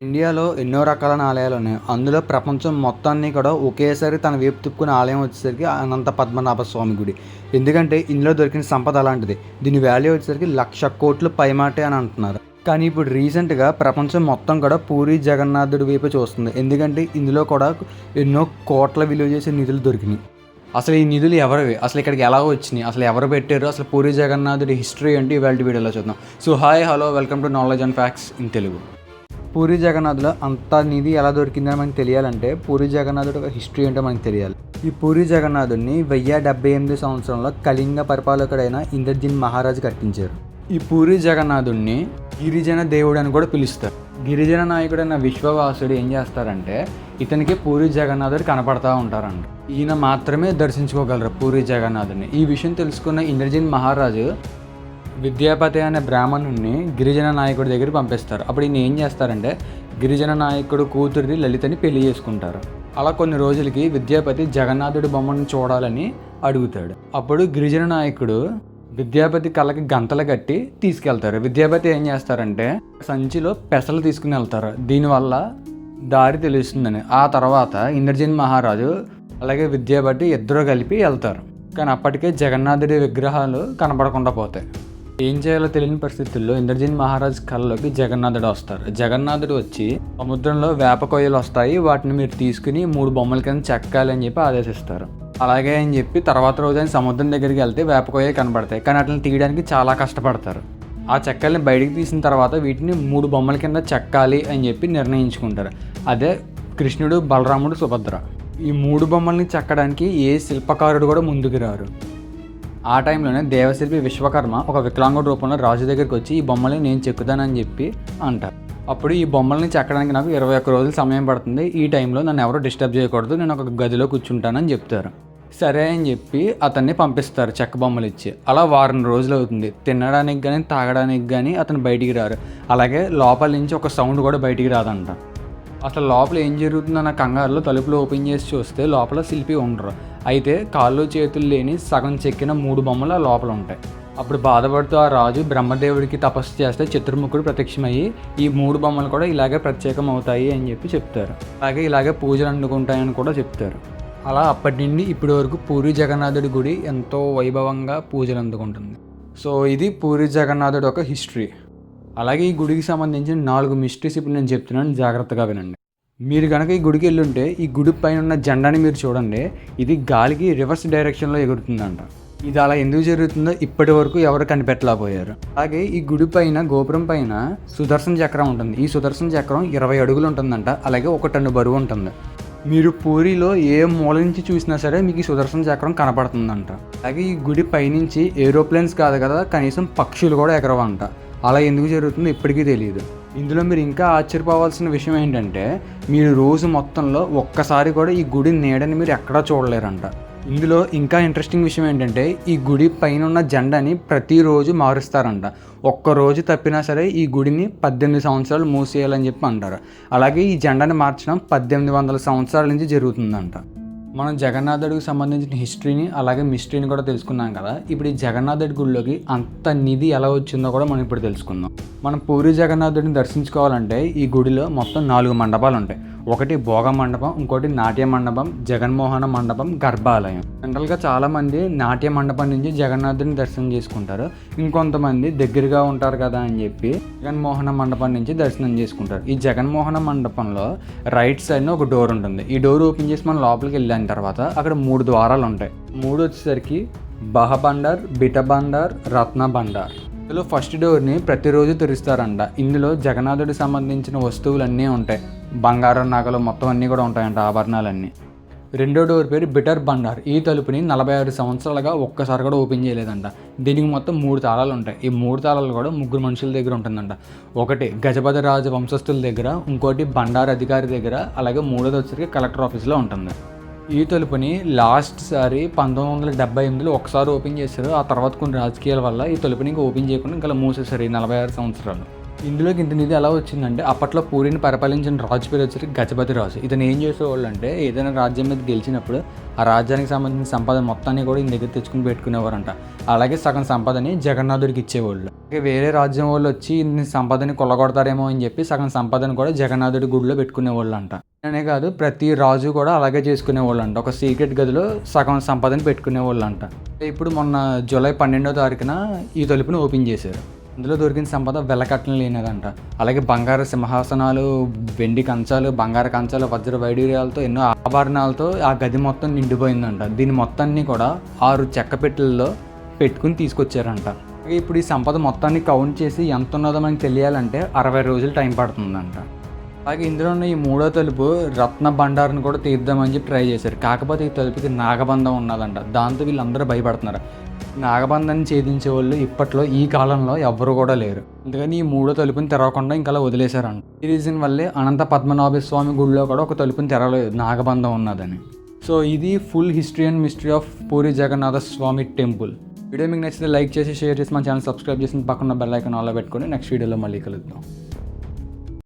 ఇండియాలో ఎన్నో రకాలైన ఆలయాలు ఉన్నాయి. అందులో ప్రపంచం మొత్తాన్ని కూడా ఒకేసారి తన వైపు తిప్పుకునే ఆలయం వచ్చేసరికి అనంత పద్మనాభ స్వామి గుడి. ఎందుకంటే ఇందులో దొరికిన సంపద అలాంటిది. దీని వాల్యూ వచ్చేసరికి 1,00,00,000 పైమాటే అని అంటున్నారు. కానీ ఇప్పుడు రీసెంట్‌గా ప్రపంచం మొత్తం కూడా పూరి జగన్నాథుడి వైపే చూస్తుంది. ఎందుకంటే ఇందులో కూడా ఎన్నో కోట్ల విలువ చేసే నిధులు దొరికినాయి. అసలు ఈ నిధులు ఎవరివి? అసలు ఇక్కడికి ఎలా వచ్చినాయి? అసలు ఎవరు పెట్టారు? అసలు పూరి జగన్నాథుడి హిస్టరీ ఏంటి? ఇవాల్టి వీడియోలో చూద్దాం. So hi, hello, welcome to knowledge and facts in Telugu. Puri జగన్నాథ్లో అంత నిధి ఎలా దొరికిందని మనకు తెలియాలంటే పూరి జగన్నాథుడు ఒక హిస్టరీ ఏంటో మనకు తెలియాలి. ఈ పూరి జగన్నాథుడిని 1078 సంవత్సరంలో కళింగ పరిపాలకుడైన ఇంద్రజిత్ మహారాజు కట్టించారు. ఈ పూరి జగన్నాథుడిని గిరిజన దేవుడు అని కూడా పిలుస్తారు. గిరిజన నాయకుడైన విశ్వవాసుడు ఏం చేస్తారంటే ఇతనికి పూరి జగన్నాథుడు కనపడతా ఉంటారంట. ఈయన మాత్రమే దర్శించుకోగలరు పూరి జగన్నాథుడిని. ఈ విషయం తెలుసుకున్న ఇంద్రజిత్ మహారాజు విద్యాపతి అనే బ్రాహ్మణుడిని గిరిజన నాయకుడి దగ్గర పంపిస్తారు. అప్పుడు ఈయన ఏం చేస్తారంటే గిరిజన నాయకుడు కూతురిని లలితని పెళ్లి చేసుకుంటారు. అలా కొన్ని రోజులకి విద్యాపతి జగన్నాథుడి బొమ్మను చూడాలని అడుగుతాడు. అప్పుడు గిరిజన నాయకుడు విద్యాపతి కళ్ళకి గంతలు కట్టి తీసుకెళ్తారు. విద్యాపతి ఏం చేస్తారంటే సంచిలో పెసలు తీసుకుని వెళ్తారు. దీనివల్ల దారి తెలుస్తుందని. ఆ తర్వాత ఇంద్రజిత్ మహారాజు అలాగే విద్యాపతి ఇద్దరు కలిపి వెళ్తారు. కానీ అప్పటికే జగన్నాథుడి విగ్రహాలు కనపడకుండా పోతాయి. ఏం చేయాలో తెలియని పరిస్థితుల్లో ఇంద్రజిత్ మహారాజ్ కళ్ళలోకి జగన్నాథుడు వస్తారు. జగన్నాథుడు వచ్చి సముద్రంలో వేప కొయ్యలు వస్తాయి, వాటిని మీరు తీసుకుని 3 బొమ్మల కింద చెక్కాలి అని చెప్పి ఆదేశిస్తారు. అలాగే అని చెప్పి తర్వాత రోజు ఆయన సముద్రం దగ్గరికి వెళ్తే వేప కొయ్యలు కనబడతాయి. కానీ వాటిని తీయడానికి చాలా కష్టపడతారు. ఆ చెక్కల్ని బయటికి తీసిన తర్వాత వీటిని 3 బొమ్మల కింద చెక్కాలి అని చెప్పి నిర్ణయించుకుంటారు. అదే కృష్ణుడు, బలరాముడు, సుభద్ర. ఈ 3 బొమ్మల్ని చెక్కడానికి ఏ శిల్పకారుడు కూడా ముందుకు రారు. ఆ టైంలోనే దేవశిల్పి విశ్వకర్మ ఒక వికలాంగుడి రూపంలో రాజు దగ్గరికి వచ్చి ఈ బొమ్మల్ని నేను చెక్కుతానని చెప్పి అంటారు. అప్పుడు ఈ బొమ్మల్ని చెక్కడానికి నాకు 21 రోజులు సమయం పడుతుంది, ఈ టైంలో నన్ను ఎవరో డిస్టర్బ్ చేయకూడదు, నేను ఒక గదిలో కూర్చుంటానని చెప్తారు. సరే అని చెప్పి అతన్ని పంపిస్తారు చెక్క బొమ్మలు ఇచ్చి. అలా వారం రోజులు అవుతుంది. తినడానికి కానీ తాగడానికి కానీ అతను బయటికి రారు. అలాగే లోపల నుంచి ఒక సౌండ్ కూడా బయటికి రాదంట. అసలు లోపల ఏం జరుగుతుందో నా కంగారులో తలుపులు ఓపెన్ చేసి చూస్తే లోపల శిల్పి ఉండరు. అయితే కాళ్ళు చేతులు లేని సగం చెక్కిన 3 బొమ్మలు లోపల ఉంటాయి. అప్పుడు బాధపడుతూ ఆ రాజు బ్రహ్మదేవుడికి తపస్సు చేస్తే చతుర్ముఖుడు ప్రత్యక్షమయ్యి ఈ 3 బొమ్మలు కూడా ఇలాగే ప్రత్యేకం అవుతాయి అని చెప్పి చెప్తారు. అలాగే ఇలాగే పూజలు అందుకుంటాయని కూడా చెప్తారు. అలా అప్పటి నుండి ఇప్పటి వరకు పూరి జగన్నాథుడి గుడి ఎంతో వైభవంగా పూజలు అందుకుంటుంది. సో ఇది పూరి జగన్నాథుడి ఒక హిస్టరీ. అలాగే ఈ గుడికి సంబంధించిన 4 మిస్టరీస్ ఇప్పుడు నేను చెప్తున్నాను, జాగ్రత్తగా వినండి. మీరు కనుక ఈ గుడికి వెళ్ళుంటే ఈ గుడి పైన ఉన్న జెండాని మీరు చూడండి. ఇది గాలికి రివర్స్ డైరెక్షన్లో ఎగురుతుందంట. ఇది అలా ఎందుకు జరుగుతుందో ఇప్పటి వరకు ఎవరు కనిపెట్టలేకపోయారు. అలాగే ఈ గుడి పైన గోపురం పైన సుదర్శన చక్రం ఉంటుంది. ఈ సుదర్శన చక్రం 20 అడుగులు ఉంటుందంట. అలాగే 1 టన్ను బరువు ఉంటుంది. మీరు పూరిలో ఏ మూల నుంచి చూసినా సరే మీకు ఈ సుదర్శన చక్రం కనపడుతుందంట. అలాగే ఈ గుడి పైనుంచి ఏరోప్లేన్స్ కాదు కదా, కనీసం పక్షులు కూడా ఎగరవంట. అలా ఎందుకు జరుగుతుందో ఇప్పటికీ తెలియదు. ఇందులో మీరు ఇంకా ఆశ్చర్యపోవాల్సిన విషయం ఏంటంటే మీరు రోజు మొత్తంలో ఒక్కసారి కూడా ఈ గుడి నీడని మీరు ఎక్కడా చూడలేరంట. ఇందులో ఇంకా ఇంట్రెస్టింగ్ విషయం ఏంటంటే ఈ గుడి పైన ఉన్న జెండాని ప్రతిరోజు మారుస్తారంట. ఒక్కరోజు తప్పినా సరే ఈ గుడిని 18 సంవత్సరాలు మూసేయాలని చెప్పి అంటారు. అలాగే ఈ జెండాని మార్చడం 1800 సంవత్సరాల నుంచి జరుగుతుందంట. మనం జగన్నాథుడికి సంబంధించిన హిస్టరీని అలాగే మిస్టరీని కూడా తెలుసుకున్నాం కదా. ఇప్పుడు ఈ జగన్నాథుడి గుడిలోకి అంత నిధి ఎలా వచ్చిందో కూడా మనం ఇప్పుడు తెలుసుకుందాం. మనం పూరి జగన్నాథుడిని దర్శించుకోవాలంటే ఈ గుడిలో మొత్తం 4 మండపాలు ఉంటాయి. ఒకటి భోగ మండపం, ఇంకోటి నాట్య మండపం, జగన్మోహన మండపం, గర్భాలయం. జనరల్గా చాలామంది నాట్య మండపం నుంచి జగన్నాథుడిని దర్శనం చేసుకుంటారు. ఇంకొంతమంది దగ్గరగా ఉంటారు కదా అని చెప్పి జగన్మోహన మండపం నుంచి దర్శనం చేసుకుంటారు. ఈ జగన్మోహన మండపంలో రైట్ సైడ్న ఒక డోర్ ఉంటుంది. ఈ డోర్ ఓపెన్ చేసి మనం లోపలికి వెళ్ళిన తర్వాత అక్కడ 3 ద్వారాలు ఉంటాయి. 3 వచ్చేసరికి బహబండార్, బిటబండార్, రత్న బండార్. ఇందులో ఫస్ట్ డోర్ని ప్రతిరోజు తెరుస్తారంట. ఇందులో జగన్నాథుడికి సంబంధించిన వస్తువులన్నీ ఉంటాయి. బంగారం, నగలు మొత్తం అన్నీ కూడా ఉంటాయంట, ఆభరణాలన్నీ. రెండో డోర్ పేరు బిటర్ బండార్. ఈ తలుపుని 46 సంవత్సరాలుగా ఒక్కసారి కూడా ఓపెన్ చేయలేదంట. దీనికి మొత్తం 3 తాళాలు ఉంటాయి. ఈ 3 తాళాలు కూడా 3 మనుషుల దగ్గర ఉంటుందంట. ఒకటి గజపతి రాజు వంశస్థుల దగ్గర, ఇంకోటి బండార్ అధికారి దగ్గర, అలాగే 3వది వచ్చరికి కలెక్టర్ ఆఫీస్లో ఉంటుంది. ఈ తలుపుని లాస్ట్ సారి 1978లో ఒకసారి ఓపెన్ చేశారు. ఆ తర్వాత కొన్ని రాజకీయాల వల్ల ఈ తలుపుని ఇంకా ఓపెన్ చేయకుండా ఇంకా మూసేశారు ఈ 46 సంవత్సరాలు. ఇందులోకి ఇంత నిధి ఎలా వచ్చిందంటే అప్పట్లో పూరిని పరిపాలించిన రాజు పేరు వచ్చేసి గజపతి రాజు. ఇతను ఏం చేసేవాళ్ళు అంటే ఏదైనా రాజ్యం మీద గెలిచినప్పుడు ఆ రాజ్యానికి సంబంధించిన సంపద మొత్తాన్ని కూడా ఈయన దగ్గర తెచ్చుకుని పెట్టుకునేవారంట. అలాగే సగం సంపదని జగన్నాథుడికి ఇచ్చేవాళ్ళు. అలాగే వేరే రాజ్యం వాళ్ళు వచ్చి ఇన్ని సంపదని కొల్లగొడతారేమో అని చెప్పి సగం సంపదని కూడా జగన్నాథుడి గుడిలో పెట్టుకునేవాళ్ళు అంట. అనే కాదు, ప్రతి రాజు కూడా అలాగే చేసుకునేవాళ్ళు అంట. ఒక సీక్రెట్ గదిలో సగం సంపదని పెట్టుకునేవాళ్ళు అంట. ఇప్పుడు మొన్న జూలై 12వ తారీఖున ఈ తలుపుని ఓపెన్ చేశారు. అందులో దొరికిన సంపద వెలకట్టం లేనిదంట. అలాగే బంగారు సింహాసనాలు, వెండి కంచాలు, బంగారు కంచాలు, వజ్ర వైడూర్యాలతో ఎన్నో ఆభరణాలతో ఆ గది మొత్తం నిండిపోయిందంట. దీని మొత్తాన్ని కూడా 6 చెక్క పెట్టెల్లో పెట్టుకుని తీసుకొచ్చారంట. ఇప్పుడు ఈ సంపద మొత్తాన్ని కౌంట్ చేసి ఎంత ఉన్నదో మనకి తెలియాలంటే 60 రోజులు టైం పడుతుందంట. అలాగే ఇందులో ఉన్న ఈ 3వ తలుపు రత్న బండార్ని కూడా తీద్దామని చెప్పి ట్రై చేశారు. కాకపోతే ఈ తలుపుకి నాగబంధం ఉన్నదంట. దాంతో వీళ్ళందరూ భయపడుతున్నారు. నాగబంధాన్ని ఛేదించే వాళ్ళు ఇప్పట్లో ఈ కాలంలో ఎవ్వరు కూడా లేరు. అందుకని ఈ 3వ తలుపుని తెరవకుండా ఇంకా అలా వదిలేశారంట. ఈ రీజన్ వల్లే అనంత పద్మనాభ స్వామి గుడిలో కూడా ఒక తలుపుని తెరవలేదు, నాగబంధం ఉన్నదని. సో ఇది full history and mystery of Puri Jagannatha Swami temple. Video మీకు నచ్చితే లైక్ చేసి షేర్ చేసి మన ఛానల్ సబ్స్క్రైబ్ చేసి పక్కన బెల్ ఐకాన్ ఆన్లో పెట్టుకొని నెక్స్ట్ వీడియోలో మళ్ళీ కలుద్దాం.